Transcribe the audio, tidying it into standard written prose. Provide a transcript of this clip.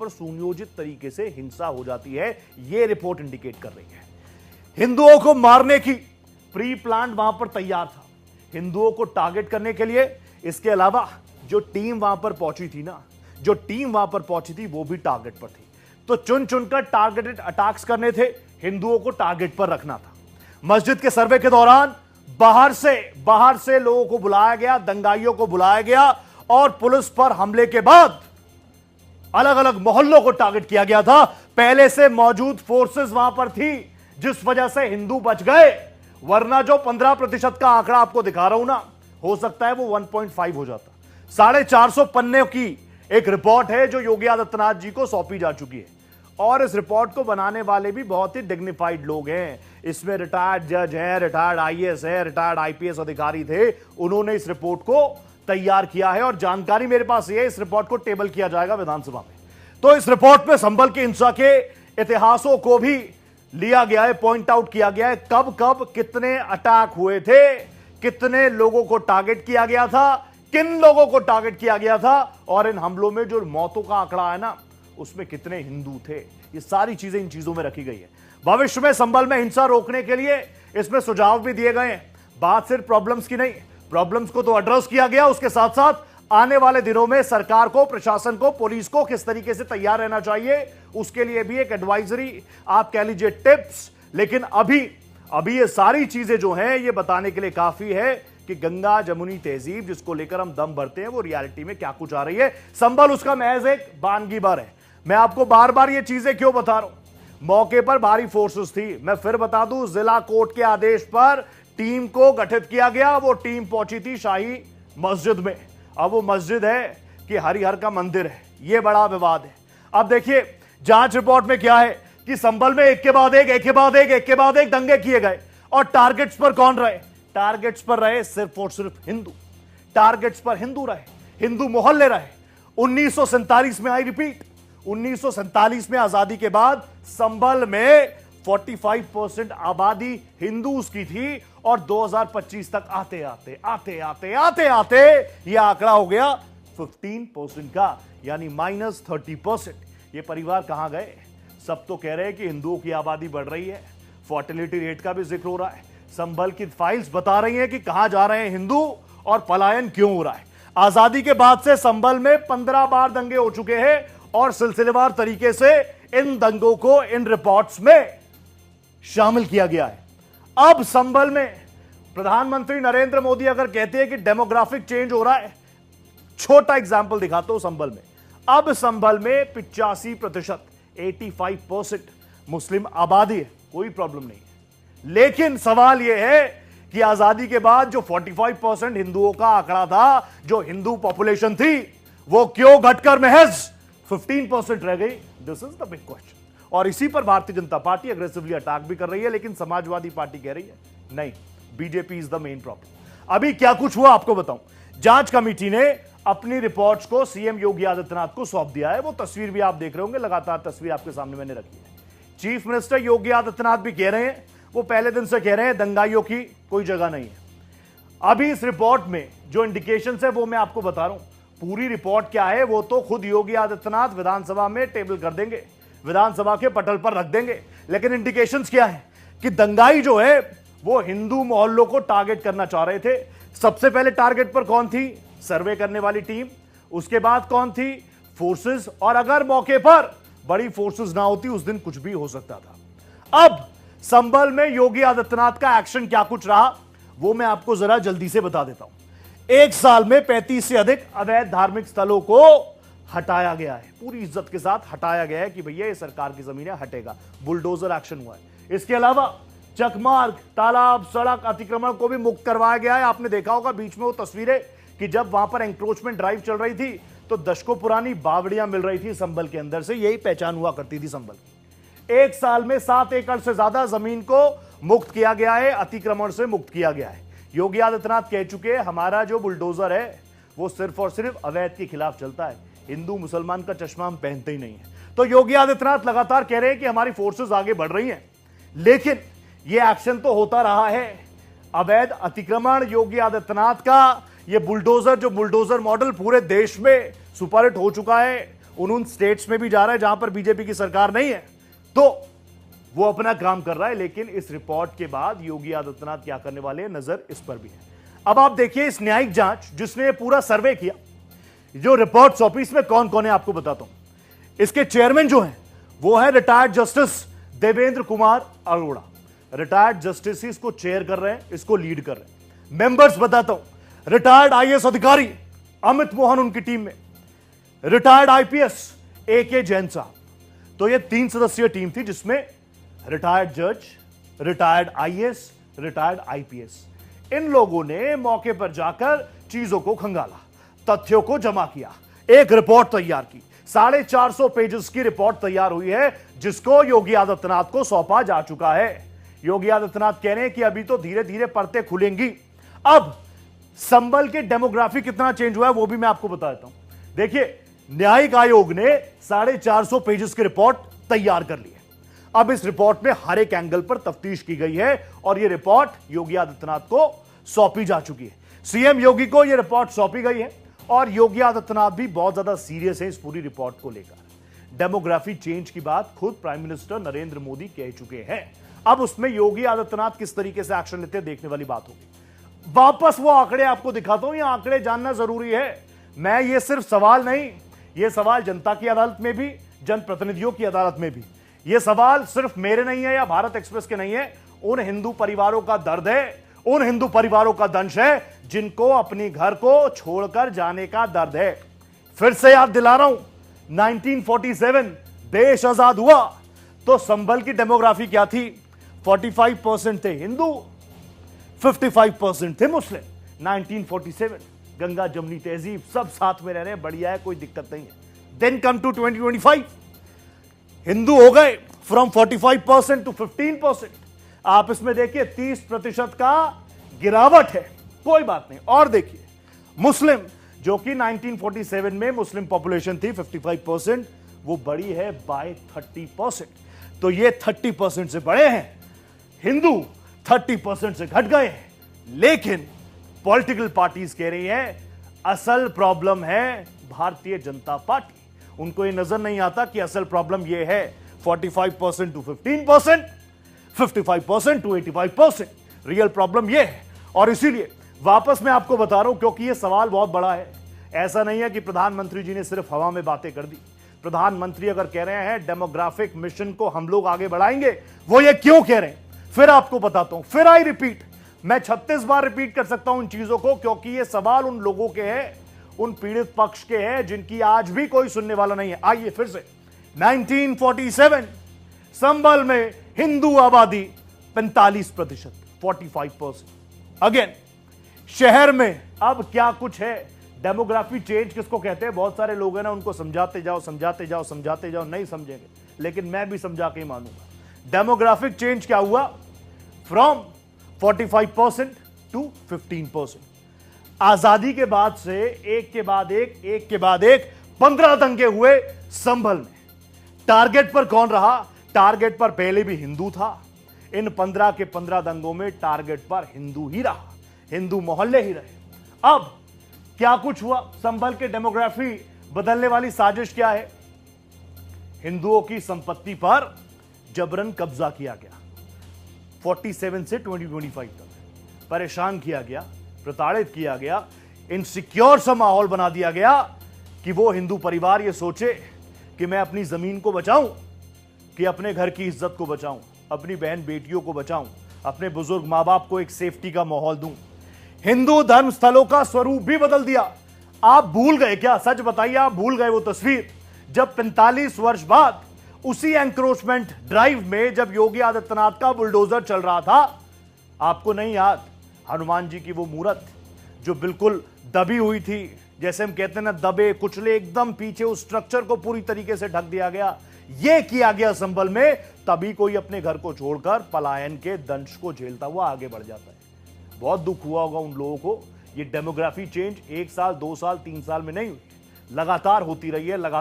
पर सुनियोजित तरीके से हिंसा हो जाती है, यह रिपोर्ट इंडिकेट कर रही है। हिंदुओं को मारने की प्री प्लान वहां पर तैयार था, हिंदुओं को टारगेट करने के लिए। इसके अलावा जो टीम वहां पर पहुंची थी ना, जो टीम वहां पर पहुंची थी वो भी टारगेट पर थी। तो चुन चुनकर टारगेटेड अटैक्स करने थे, हिंदुओं को टारगेट पर रखना था। मस्जिद के सर्वे के दौरान बाहर से लोगों को बुलाया गया, दंगाइयों को बुलाया गया और पुलिस पर हमले के बाद अलग अलग मोहल्लों को टारगेट किया गया था। पहले से मौजूद फोर्सेस वहां पर थी, जिस वजह से हिंदू बच गए, वरना जो 15% का आंकड़ा आपको दिखा रहा हूं ना, हो सकता है वो 1.5 हो जाता। 450 पन्ने की एक रिपोर्ट है जो योगी आदित्यनाथ जी को सौंपी जा चुकी है, और इस रिपोर्ट को बनाने वाले भी बहुत ही डिग्निफाइड लोग हैं। इसमें रिटायर्ड जज हैं, रिटायर्ड आईएएस है, रिटायर्ड आईपीएस अधिकारी थे, उन्होंने इस रिपोर्ट को तैयार किया है और जानकारी मेरे पास ये है, इस रिपोर्ट को टेबल किया जाएगा विधानसभा में। तो इस रिपोर्ट में संभल की हिंसा के इतिहासों को भी लिया गया है, पॉइंट आउट किया गया है, कब कब कितने अटैक हुए थे, कितने लोगों को टारगेट किया गया था, किन लोगों को टारगेट किया गया था, और इन हमलों में जो मौतों का आंकड़ा है ना, उसमें कितने हिंदू थे। ये सारी चीजें इन चीजों में रखी गई है। भविष्य में संभल में हिंसा रोकने के लिए इसमें सुझाव भी दिए गए हैं। बात सिर्फ प्रॉब्लम्स की नहीं, प्रॉब्लम्स को तो एड्रेस किया गया, उसके साथ साथ आने वाले दिनों में सरकार को, प्रशासन को, पुलिस को किस तरीके से तैयार रहना चाहिए, उसके लिए भी एक एडवाइजरी, आप कह लीजिए टिप्स। लेकिन अभी ये सारी चीजें जो हैं, ये बताने के लिए काफी है कि गंगा जमुनी तहजीब जिसको लेकर हम दम भरते हैं, वो रियलिटी में क्या कुछ आ रही है। संभल उसका महज एक बानगीबर है। मैं आपको बार बार ये चीजें क्यों बता रहा हूं, मौके पर भारी फोर्सेस थी। मैं फिर बता दूं, जिला कोर्ट के आदेश पर टीम को गठित किया गया। वो टीम पहुंची थी शाही मस्जिद में। अब वो मस्जिद है कि हरिहर का मंदिर है, ये बड़ा विवाद है। अब देखिए जांच रिपोर्ट में क्या है कि संभल में एक के बाद एक दंगे किए गए, और टारगेट्स पर कौन रहे? टारगेट्स पर रहे सिर्फ और सिर्फ हिंदू। टारगेट्स पर हिंदू रहे, हिंदू मोहल्ले रहे। 1947 में, आई रिपीट, 1947 में आजादी के बाद संभल में 45% आबादी हिंदूज की थी, और 2025 तक आते आते यह आंकड़ा हो गया 15% का, यानी -30%। ये परिवार कहां गए? सब तो कह रहे हैं कि हिंदुओं की आबादी बढ़ रही है, फर्टिलिटी रेट का भी जिक्र हो रहा है। संभल की फाइल्स बता रही हैं कि कहां जा रहे हैं हिंदू और पलायन क्यों हो रहा है। आजादी के बाद से संभल में 15 बार दंगे हो चुके हैं, और सिलसिलेवार तरीके से इन दंगों को इन रिपोर्ट्स में शामिल किया गया है। अब संभल में प्रधानमंत्री नरेंद्र मोदी अगर कहते हैं कि डेमोग्राफिक चेंज हो रहा है, छोटा एग्जाम्पल दिखाता हूं संभल में। अब संभल में 85%, 85% मुस्लिम आबादी है, कोई प्रॉब्लम नहीं है। लेकिन सवाल यह है कि आजादी के बाद जो 45% हिंदुओं का आंकड़ा था, जो हिंदू पॉपुलेशन थी, वो क्यों घटकर महज 15% रह गई? This is the big question. और इसी पर Bharatiya Janata party aggressively attack भी कर रही है, लेकिन समाजवादी पार्टी कह रही है नहीं, BJP is the main problem. अभी क्या कुछ हुआ आपको बताऊं। जांच कमेटी ने अपनी रिपोर्ट्स को सीएम योगी आदित्यनाथ को सौंप दिया है। वो तस्वीर भी आप देख रहे होंगे, लगातार तस्वीर आपके सामने मैंने रखी है। चीफ मिनिस्टर योगी आदित्यनाथ भी कह रहे हैं, वो पहले दिन से कह रहे हैं, दंगाइयों की कोई जगह नहीं है। अभी इस रिपोर्ट में जो इंडिकेशन है वो मैं आपको बता रहा हूं। पूरी रिपोर्ट क्या है वो तो खुद योगी आदित्यनाथ विधानसभा में टेबल कर देंगे, विधानसभा के पटल पर रख देंगे। लेकिन इंडिकेशंस क्या है कि दंगाई जो है वो हिंदू मोहल्लों को टारगेट करना चाह रहे थे। सबसे पहले टारगेट पर कौन थी? सर्वे करने वाली टीम। उसके बाद कौन थी? फोर्सेस। और अगर मौके पर बड़ी फोर्सेस ना होती, उस दिन कुछ भी हो सकता था। अब संभल में योगी आदित्यनाथ का एक्शन क्या कुछ रहा, वो मैं आपको जरा जल्दी से बता देता हूं। एक साल में 35 से अधिक अवैध धार्मिक स्थलों को हटाया गया है, पूरी इज्जत के साथ हटाया गया है कि भैया ये सरकार की जमीन है, हटेगा। बुलडोजर एक्शन हुआ है। इसके अलावा चकमार्ग, तालाब, सड़क अतिक्रमण को भी मुक्त करवाया गया है। आपने देखा होगा बीच में वो तस्वीरें कि जब वहां पर एंक्रोचमेंट ड्राइव चल रही थी तो दशकों पुरानी बावड़ियां मिल रही थी संभल के अंदर से, यही पहचान हुआ करती थी संभल की। एक साल में 7 एकड़ से ज्यादा जमीन को मुक्त किया गया है, अतिक्रमण से मुक्त किया गया है। योगी आदित्यनाथ कह चुके हैं हमारा जो बुलडोजर है वो सिर्फ और सिर्फ अवैध के खिलाफ चलता है, हिंदू मुसलमान का चश्मा हम पहनते ही नहीं है। तो योगी आदित्यनाथ लगातार कह रहे हैं कि हमारी फोर्सेस आगे बढ़ रही हैं, लेकिन यह एक्शन तो होता रहा है। अवैध अतिक्रमण, योगी आदित्यनाथ का ये बुलडोजर, जो बुलडोजर मॉडल पूरे देश में सुपरहिट हो चुका है। उन स्टेट्स में भी जा रहा है जहां पर बीजेपी की सरकार नहीं है, तो वो अपना काम कर रहा है। लेकिन इस रिपोर्ट के बाद योगी आदित्यनाथ क्या करने वाले हैं, नजर इस पर भी है। अब आप देखिए इस न्यायिक जांच जिसने पूरा सर्वे किया, जो रिपोर्ट सौंपी, इसमें कौन कौन है आपको बताता हूं। इसके चेयरमैन जो हैं वो है retired justice Devendra Kumar Arora. Retired justice इसको चेयर कर रहे हैं, इसको लीड कर रहे हैं। मेंबर्स बताता हूं, रिटायर्ड आईएएस अधिकारी अमित मोहन उनकी टीम में, रिटायर्ड आईपीएस AK जैन साहब। तो ये 3 सदस्यीय टीम थी जिसमें रिटायर्ड जज, रिटायर्ड आईएएस, रिटायर्ड आईपीएस, इन लोगों ने मौके पर जाकर चीजों को खंगाला, तथ्यों को जमा किया, एक रिपोर्ट तैयार की। 450 पेजेस की रिपोर्ट तैयार हुई है जिसको योगी आदित्यनाथ को सौंपा जा चुका है। योगी आदित्यनाथ कह रहे हैं कि अभी तो धीरे धीरे परतें खुलेंगी। अब संभल के डेमोग्राफी कितना चेंज हुआ है वो भी मैं आपको बता देता हूं। देखिए, न्यायिक आयोग ने 450 पेजेस की रिपोर्ट तैयार कर ली है। अब इस रिपोर्ट में हर एक एंगल पर तफ्तीश की गई है और यह रिपोर्ट योगी आदित्यनाथ को सौंपी जा चुकी है। सीएम योगी को यह रिपोर्ट सौंपी गई है और योगी आदित्यनाथ भी बहुत ज्यादा सीरियस है इस पूरी रिपोर्ट को लेकर। डेमोग्राफी चेंज की बात खुद प्राइम मिनिस्टर नरेंद्र मोदी कह चुके हैं। अब उसमें योगी आदित्यनाथ किस तरीके से एक्शन लेते हैं देखने वाली बात होगी। वापस वो आंकड़े आपको दिखाता हूं, ये आंकड़े जानना जरूरी है। मैं ये सिर्फ सवाल नहीं, ये सवाल जनता की अदालत में भी, जनप्रतिनिधियों की अदालत में भी, ये सवाल सिर्फ मेरे नहीं है या भारत एक्सप्रेस के नहीं है, उन हिंदू परिवारों का दर्द है, उन हिंदू परिवारों का दंश है जिनको अपने घर को छोड़कर जाने का दर्द है। फिर से याद दिला रहा हूं, 1947 देश आजाद हुआ तो संभल की डेमोग्राफी क्या थी? 45% थे हिंदू, 55% थे मुस्लिम। 1947 गंगा जमुनी तहजीब सब साथ में रह रहे हैं, बढ़िया है, कोई दिक्कत नहीं है। देन कम टू 2025, हिंदू हो गए फ्रॉम 45% टू 15%। आप इसमें देखिए 30% का गिरावट है, कोई बात नहीं। और देखिए मुस्लिम, जो कि 1947 में मुस्लिम पॉपुलेशन थी 55%, वो बढ़ी है बाय 30%। तो ये 30% से बढ़े हैं, हिंदू 30% से घट गए हैं। लेकिन पॉलिटिकल पार्टीज कह रही हैं असल प्रॉब्लम है भारतीय जनता पार्टी। उनको ये नजर नहीं आता कि असल प्रॉब्लम ये है 45% टू 15%, 55% टू 85%। रियल प्रॉब्लम ये है। और इसीलिए वापस मैं आपको बता रहा हूं, क्योंकि ये सवाल बहुत बड़ा है। ऐसा नहीं है कि प्रधानमंत्री जी ने सिर्फ हवा में बातें कर दी। प्रधानमंत्री अगर कह रहे हैं डेमोग्राफिक मिशन को हम लोग आगे बढ़ाएंगे, वो ये क्यों कह रहे हैं फिर आपको बताता हूं। फिर आई रिपीट, मैं 36 बार रिपीट कर सकता हूं इन चीजों को, क्योंकि ये सवाल उन लोगों के हैं, उन पीड़ित पक्ष के हैं जिनकी आज भी कोई सुनने वाला नहीं है। आइए फिर से, 1947 संभल में हिंदू आबादी 45%, 45%। अगेन शहर में अब क्या कुछ है, डेमोग्राफी चेंज किसको कहते हैं? बहुत सारे लोग हैं ना, उनको समझाते जाओ समझाते जाओ समझाते जाओ, नहीं समझेंगे, लेकिन मैं भी समझा के ही मानूंगा। डेमोग्राफिक चेंज क्या हुआ? From 45% to 15%। आजादी के बाद से एक के बाद एक 15 दंगे हुए संभल में। टारगेट पर कौन रहा? टारगेट पर पहले भी हिंदू था। इन 15 के 15 दंगों में टारगेट पर हिंदू ही रहा, हिंदू मोहल्ले ही रहे। अब क्या कुछ हुआ? संभल के डेमोग्राफी बदलने वाली साजिश क्या है? हिंदुओं की संपत्ति पर जबरन कब्जा किया गया। 47 से 2025 तक परेशान किया गया, प्रताड़ित किया गया, इनसिक्योर सा माहौल बना दिया गया कि वो हिंदू परिवार ये सोचे कि मैं अपनी जमीन को बचाऊं, कि अपने घर की इज्जत को बचाऊं, अपनी बहन बेटियों को बचाऊं, अपने बुजुर्ग मां बाप को एक सेफ्टी का माहौल दूं। हिंदू धर्म स्थलों का स्वरूप भी बदल दिया। आप भूल गए क्या? सच बताइए, आप भूल गए वो तस्वीर जब 45 वर्ष बाद उसी एंक्रोचमेंट ड्राइव में जब योगी आदित्यनाथ का बुलडोजर चल रहा था? आपको नहीं याद हनुमान जी की वो मूर्त जो बिल्कुल दबी हुई थी, जैसे हम कहते हैं ना, दबे कुचले एकदम पीछे, उस स्ट्रक्चर को पूरी तरीके से ढक दिया गया। यह किया गया संभल में, तभी कोई अपने घर को छोड़कर पलायन के दंश को झेलता हुआ आगे बढ़ जाता है। बहुत दुख हुआ होगा उन लोगों को। ये डेमोग्राफी चेंज 1 साल 2 साल 3 साल में नहीं हुई, लगातार होती रही है, लगातार